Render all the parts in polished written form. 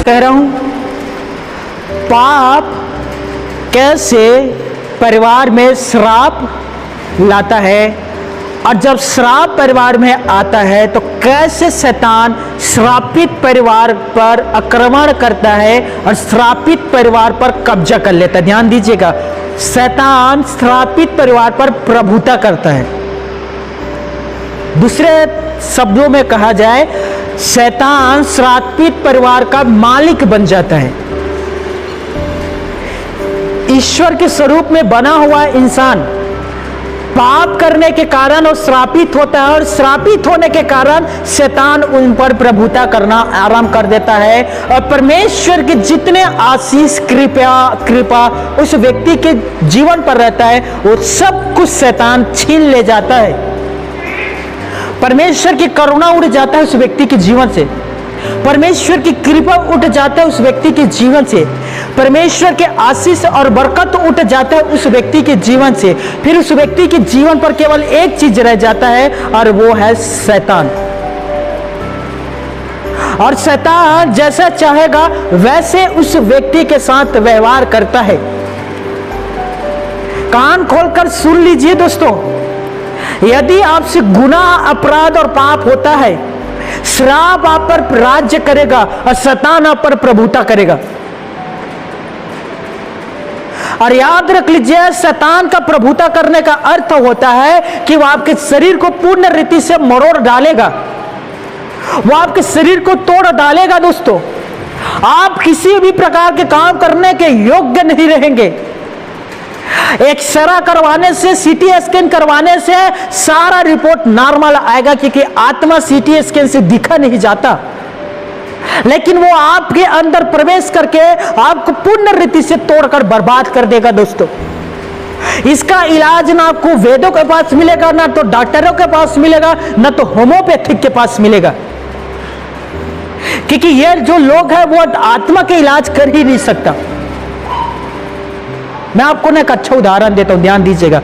कह रहा हूं, पाप कैसे परिवार में श्राप लाता है, और जब श्राप परिवार में आता है तो कैसे शैतान श्रापित परिवार पर आक्रमण करता है और श्रापित परिवार पर कब्जा कर लेता है। ध्यान दीजिएगा, शैतान श्रापित परिवार पर प्रभुता करता है। दूसरे शब्दों में कहा जाए, शैतान श्रापित परिवार का मालिक बन जाता है। ईश्वर के स्वरूप में बना हुआ इंसान पाप करने के कारण वो श्रापित होता है, और श्रापित होने के कारण शैतान उन पर प्रभुता करना आरंभ कर देता है, और परमेश्वर के जितने आशीष कृपा उस व्यक्ति के जीवन पर रहता है वो सब कुछ शैतान छीन ले जाता है। परमेश्वर की करुणा उड़ जाता है उस व्यक्ति के जीवन से, परमेश्वर की कृपा उठ जाता है उस व्यक्ति के जीवन से, परमेश्वर के आशीष और बरकत उठ जाता है उस व्यक्ति के जीवन से। फिर उस व्यक्ति के जीवन पर केवल एक चीज रह जाता है, और वो है शैतान। और शैतान जैसा चाहेगा वैसे उस व्यक्ति के साथ व्यवहार करता है। कान खोलकर सुन लीजिए दोस्तों, यदि आपसे गुनाह, अपराध और पाप होता है, श्राप आप पर राज्य करेगा और शैतान आप पर प्रभुता करेगा। और याद रख लीजिए, शैतान का प्रभुता करने का अर्थ होता है कि वह आपके शरीर को पूर्ण रीति से मरोड़ डालेगा, वह आपके शरीर को तोड़ डालेगा। दोस्तों, आप किसी भी प्रकार के काम करने के योग्य नहीं रहेंगे। एक्सरे करवाने से, सीटी स्कैन करवाने से सारा रिपोर्ट नॉर्मल आएगा, क्योंकि आत्मा सीटी स्कैन से दिखा नहीं जाता, लेकिन वो आपके अंदर प्रवेश करके आपको पूर्ण रीति से तोड़कर बर्बाद कर देगा। दोस्तों, इसका इलाज ना आपको वेदों के पास मिलेगा, ना तो डॉक्टरों के पास मिलेगा, ना तो होम्योपैथिक के पास मिलेगा, क्योंकि ये जो लोग हैं वो आत्मा के इलाज कर ही नहीं सकता। मैं आपको ना एक अच्छा उदाहरण देता हूं, ध्यान दीजिएगा।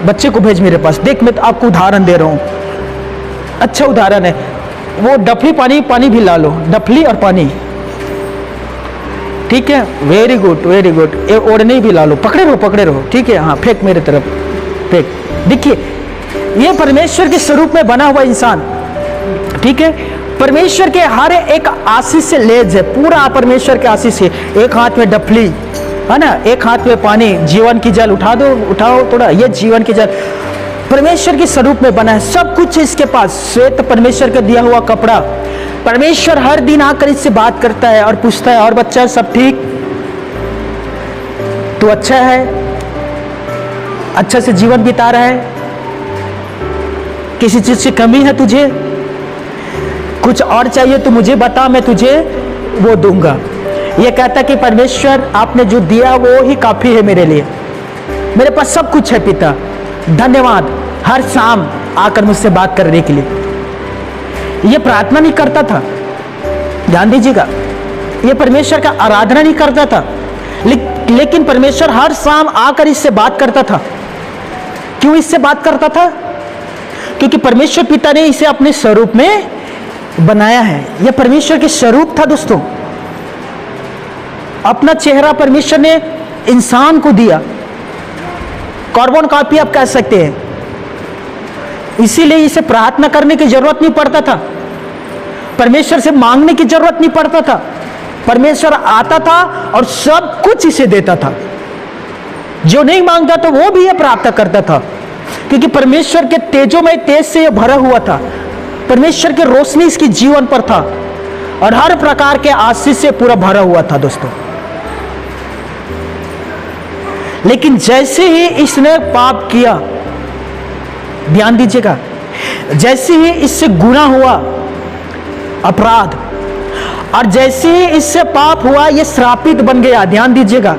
बच्चे को भेज मेरे पास, देख मैं तो आपको उदाहरण दे रहा हूं, अच्छा उदाहरण है। वो डफली पानी भी ला लो, डफली और पानी, ठीक है, वेरी गुड वेरी गुड। ये ओढ़ने भी ला लो, पकड़े रहो, ठीक है, हाँ फेंक मेरे तरफ, फेंक। देखिए, ये परमेश्वर के स्वरूप में बना हुआ इंसान, ठीक है, परमेश्वर के हर एक आशीष से लेज है, पूरा परमेश्वर के आशीष है। एक हाथ में डफली है ना, एक हाथ में पानी, जीवन की जल उठाओ थोड़ा, ये जीवन की जल परमेश्वर के स्वरूप में बना है, सब कुछ इसके पास। श्वेत परमेश्वर का दिया हुआ कपड़ा, परमेश्वर हर दिन आकर इससे बात करता है और पूछता है, और बच्चा सब ठीक, तू अच्छा है, अच्छा से जीवन बिता रहा है, किसी चीज की कमी है तुझे, कुछ और चाहिए तो मुझे बता, मैं तुझे वो दूंगा। ये कहता कि परमेश्वर आपने जो दिया वो ही काफी है मेरे लिए, मेरे पास सब कुछ है पिता, धन्यवाद। हर शाम आकर मुझसे बात करने के लिए। ये प्रार्थना नहीं करता था, ध्यान दीजिएगा, ये परमेश्वर का आराधना नहीं करता था, लेकिन परमेश्वर हर शाम आकर इससे बात करता था। क्यों इससे बात करता था? क्योंकि परमेश्वर पिता ने इसे अपने स्वरूप में बनाया है। यह परमेश्वर के स्वरूप था दोस्तों, अपना चेहरा परमेश्वर ने इंसान को दिया, कार्बन कॉपी आप कह सकते हैं, इसीलिए इसे प्रार्थना करने की जरूरत नहीं पड़ता था, परमेश्वर से मांगने की जरूरत नहीं पड़ता था। परमेश्वर आता था और सब कुछ इसे देता था, जो नहीं मांगता तो वो भी ये प्राप्त करता था, क्योंकि परमेश्वर के तेजोमय तेज से यह भरा हुआ था, परमेश्वर की रोशनी इसके जीवन पर था, और हर प्रकार के आशीष से पूरा भरा हुआ था दोस्तों। लेकिन जैसे ही इसने पाप किया, ध्यान दीजिएगा, जैसे ही इससे गुनाह हुआ, अपराध, और जैसे ही इससे पाप हुआ, यह श्रापित बन गया। ध्यान दीजिएगा,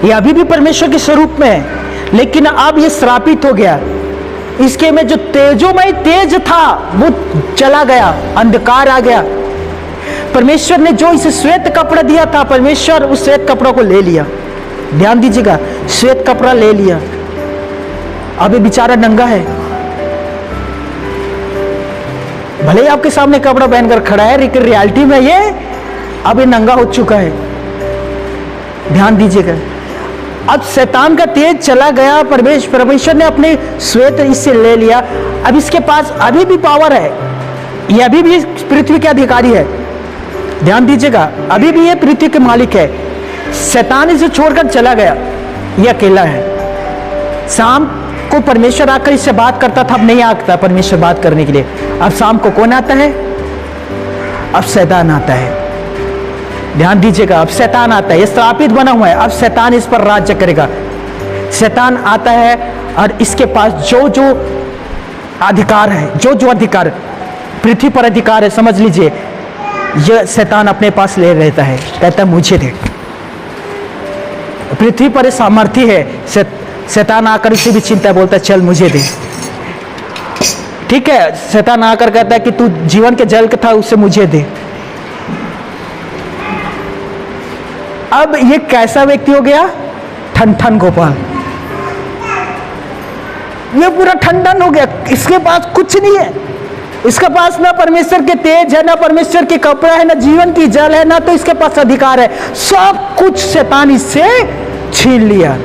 यह अभी भी परमेश्वर के स्वरूप में है, लेकिन अब यह श्रापित हो गया। इसके में जो तेजोमय तेज था वो चला गया, अंधकार आ गया। परमेश्वर ने जो इसे श्वेत कपड़ा दिया था, परमेश्वर उस श्वेत कपड़ा को ले लिया। ध्यान दीजिएगा, श्वेत कपड़ा ले लिया, अब ये बेचारा नंगा है। भले ही आपके सामने कपड़ा पहनकर खड़ा है, लेकिन रियलिटी में ये अब ये नंगा हो चुका है। ध्यान दीजिएगा। अब शैतान का तेज चला गया, परमेश्वर ने अपने श्वेत इससे ले लिया। अब इसके पास अभी भी पावर है, ये अभी भी पृथ्वी के अधिकारी है। ध्यान दीजिएगा, अभी भी ये पृथ्वी के मालिक है। शैतान इसे छोड़कर चला गया, ये अकेला है। शाम को परमेश्वर आकर इससे बात करता था, अब नहीं आता परमेश्वर बात करने के लिए। अब शाम को कौन आता है? अब शैतान आता है। ध्यान दीजिएगा, अब शैतान आता है, ये श्रापित बना हुआ है। अब शैतान इस पर राज्य करेगा। शैतान आता है और इसके पास जो जो अधिकार है, जो जो अधिकार पृथ्वी पर अधिकार है, समझ लीजिए, यह शैतान अपने पास ले रहता है। कहता है मुझे दे। पृथ्वी पर सामर्थ्य है। शैतान आकर इसे भी चिंता, बोलता है चल मुझे दे। ठीक है, शैतान आकर कहता है कि तू जीवन के जल का था, उसे मुझे दे। अब ये कैसा व्यक्ति हो गया? ठन गोपाल। ये पूरा ठन हो गया, इसके पास कुछ नहीं है। इसके पास ना परमेश्वर के तेज है, ना परमेश्वर के कपड़ा है, ना जीवन की जल है, ना तो इसके पास अधिकार है। सब कुछ शैतान इससे छीन लिया।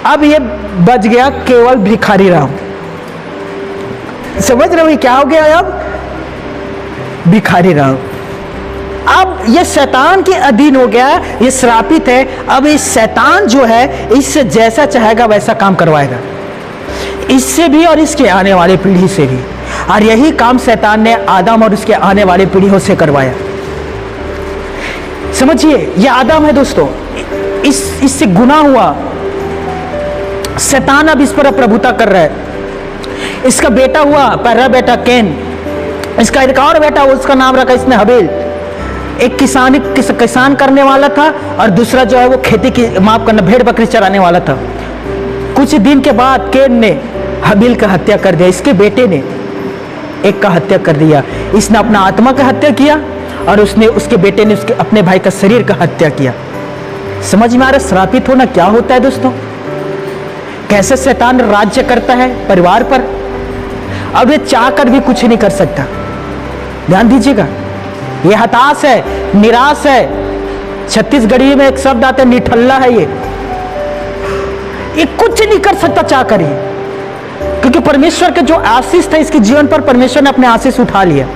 अब ये बच गया केवल भिखारी राम। समझ रहे हो क्या हो गया? अब भिखारी राम, अब ये शैतान के अधीन हो गया, ये श्रापित है। अब इस शैतान जो है, इससे जैसा चाहेगा वैसा काम करवाएगा, इससे भी और इसके आने वाली पीढ़ी से भी। और यही काम शैतान ने आदम और उसके आने वाली पीढ़ियों से करवाया। समझिए, ये आदम है दोस्तों, इससे गुनाह हुआ। शैतान अब इस पर प्रभुता कर रहा है। इसका बेटा हुआ, पहला बेटा कैन। इसका एक और बेटा, उसका नाम रखा इसने हबील। एक किसान करने वाला था, और दूसरा जो है वो खेती की, माफ करना, भेड़ बकरी चराने वाला था। कुछ दिन के बाद कैन ने हबील का हत्या कर दिया। इसके बेटे ने एक का हत्या कर दिया। इसने अपना आत्मा का हत्या किया, और उसके बेटे ने अपने भाई का शरीर का हत्या किया। समझ में आ रहा श्रापित होना क्या होता है दोस्तों? कैसे शैतान राज्य करता है परिवार पर। अब ये चाह कर भी कुछ नहीं कर सकता। ध्यान दीजिएगा, ये हताश है, निराश है। छत्तीसगढ़ी में एक शब्द आता है, निठल्ला है। ये कुछ नहीं कर सकता चाह कर ही, क्योंकि परमेश्वर के जो आशीष था इसके जीवन पर, परमेश्वर ने अपने आशीष उठा लिया।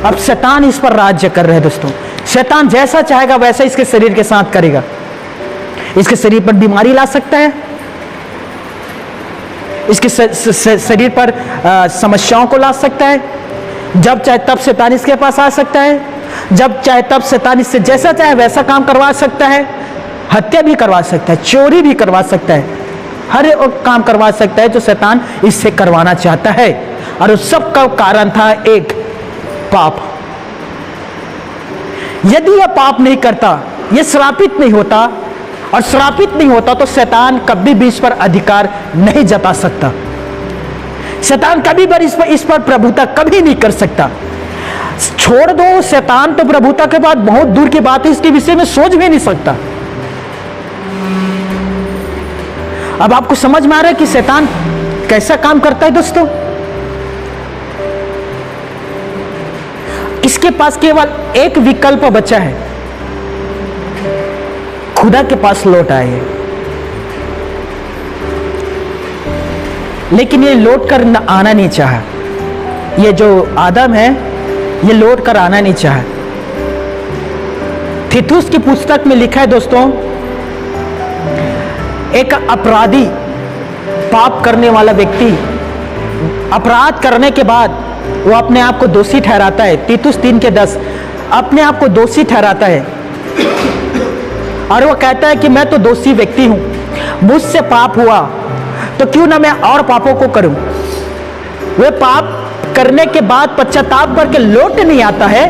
अब शैतान इस पर राज्य कर रहे हैं दोस्तों। शैतान जैसा चाहेगा वैसा इसके शरीर के साथ करेगा। इसके शरीर पर बीमारी ला सकता है, इसके शरीर पर समस्याओं को ला सकता है। जब चाहे तब शैतान इसके पास आ सकता है। जब चाहे तब शैतान इससे जैसा चाहे वैसा काम करवा सकता है। हत्या भी करवा सकता है, चोरी भी करवा सकता है, हर एक काम करवा सकता है जो शैतान इससे करवाना चाहता है। और उस सब का कारण था एक पाप। यदि यह पाप नहीं करता, यह श्रापित नहीं होता, और श्रापित नहीं होता तो शैतान कभी भी इस पर अधिकार नहीं जता सकता। शैतान कभी भी इस पर प्रभुता कभी नहीं कर सकता। छोड़ दो, शैतान तो प्रभुता के बाद बहुत दूर की बात है, इसके विषय में सोच भी नहीं सकता। अब आपको समझ में आ रहा है कि शैतान कैसा काम करता है दोस्तों? इसके पास केवल एक विकल्प बचा है, खुदा के पास लौट आए। लेकिन ये लौट कर आना नहीं चाहा। ये जो आदम है, ये लौट कर आना नहीं चाहा। तीतुस की पुस्तक में लिखा है दोस्तों, एक अपराधी, पाप करने वाला व्यक्ति अपराध करने के बाद वो अपने आप को दोषी ठहराता है। तीतुस 3:10 अपने आप को दोषी ठहराता है, और वो कहता है कि मैं तो दोषी व्यक्ति हूं, मुझसे पाप हुआ तो क्यों ना मैं और पापों को करूं। वे पाप करने के बाद पश्चाताप करके लौट नहीं आता है,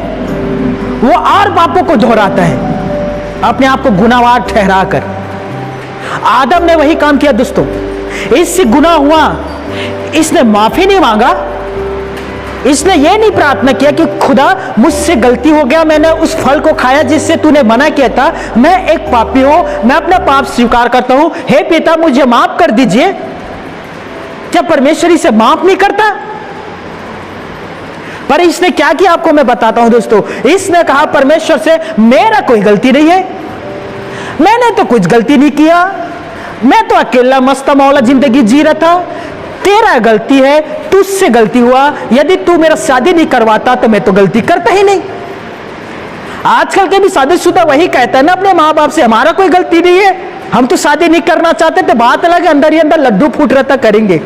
वो और पापों को दोहराता है, अपने आप को गुनाहगार ठहरा कर। आदम ने वही काम किया दोस्तों। इससे गुनाह हुआ, इसने माफी नहीं मांगा, इसने ये नहीं प्रार्थना किया कि खुदा मुझसे गलती हो गया, मैंने उस फल को खाया जिससे तूने मना किया था, मैं एक पापी हूं, मैं अपना पाप स्वीकार करता हूं, हे पिता मुझे माफ कर दीजिए। क्या परमेश्वर इसे माफ नहीं करता? पर इसने क्या किया आपको मैं बताता हूं दोस्तों। इसने कहा परमेश्वर से मेरा कोई गलती नहीं है, मैंने तो कुछ गलती नहीं किया, मैं तो अकेला मस्त मौला जिंदगी जी रहा था, तेरा गलती है, तुझसे गलती हुआ, यदि तू मेरा शादी नहीं करवाता तो मैं तो गलती करता ही नहीं। आजकल के भी शादीशुदा वही कहता है ना अपने माँ बाप से, हमारा कोई गलती नहीं है, हम तो शादी नहीं करना चाहते थे, बात अलग है, अंदर ही अंदर लड्डू फूट रहता करेंगे,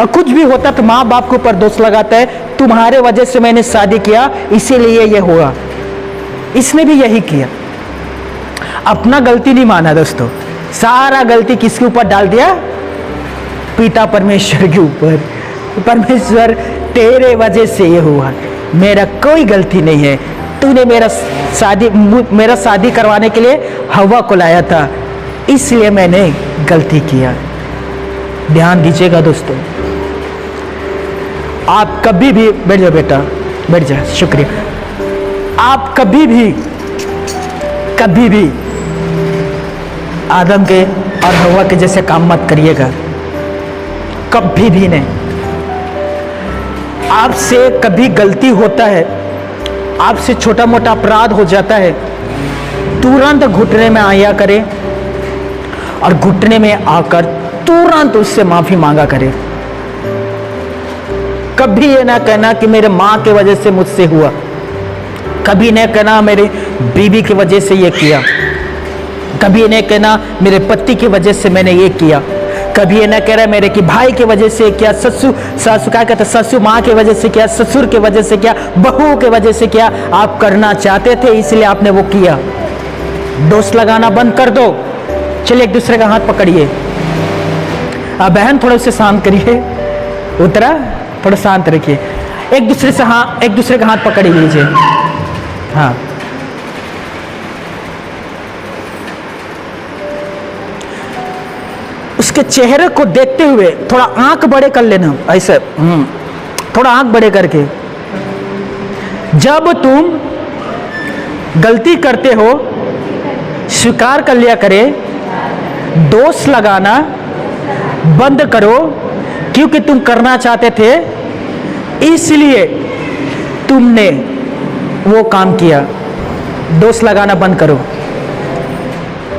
और कुछ भी होता तो माँ बाप के ऊपर दोष लगाता है, तुम्हारे वजह से मैंने शादी किया इसीलिए ये हुआ। इसने भी यही किया, अपना गलती नहीं माना दोस्तों, सारा गलती किसके ऊपर डाल दिया? पिता परमेश्वर के ऊपर। परमेश्वर तेरे वजह से ये हुआ, मेरा कोई गलती नहीं है, तूने मेरा शादी करवाने के लिए हवा को लाया था, इसलिए मैंने गलती किया। ध्यान दीजिएगा दोस्तों, आप कभी भी, बैठ जाओ बेटा, बैठ जा, शुक्रिया। आप कभी भी आदम के और हवा के जैसे काम मत करिएगा, कभी भी नहीं। आपसे कभी गलती होता है, आपसे छोटा मोटा अपराध हो जाता है, तुरंत घुटने में आया करें और घुटने में आकर तुरंत उससे माफी मांगा करें। कभी ये ना कहना कि मेरे माँ के वजह से मुझसे हुआ, कभी नहीं कहना मेरे बीवी की वजह से ये किया, कभी नहीं कहना मेरे पति की वजह से मैंने ये किया, कभी ये ना कह रहा मेरे कि भाई की वजह से किया, सासू क्या कहते, ससुर माँ की वजह से किया, ससुर की वजह से किया, बहू की वजह से किया, आप करना चाहते थे इसलिए आपने वो किया। दोष लगाना बंद कर दो, चलिए एक दूसरे का हाथ पकड़िए। अब बहन थोड़ा उसे शांत करिए, उतरा थोड़ा शांत रखिए, एक दूसरे का हाथ पकड़ लीजिए। हाँ, उसके चेहरे को देखते हुए थोड़ा आंख बड़े कर लेना, ऐसे थोड़ा आंख बड़े करके। जब तुम गलती करते हो स्वीकार कर लिया करे, दोष लगाना बंद करो, क्योंकि तुम करना चाहते थे इसलिए तुमने वो काम किया। दोष लगाना बंद करो।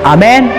आमीन।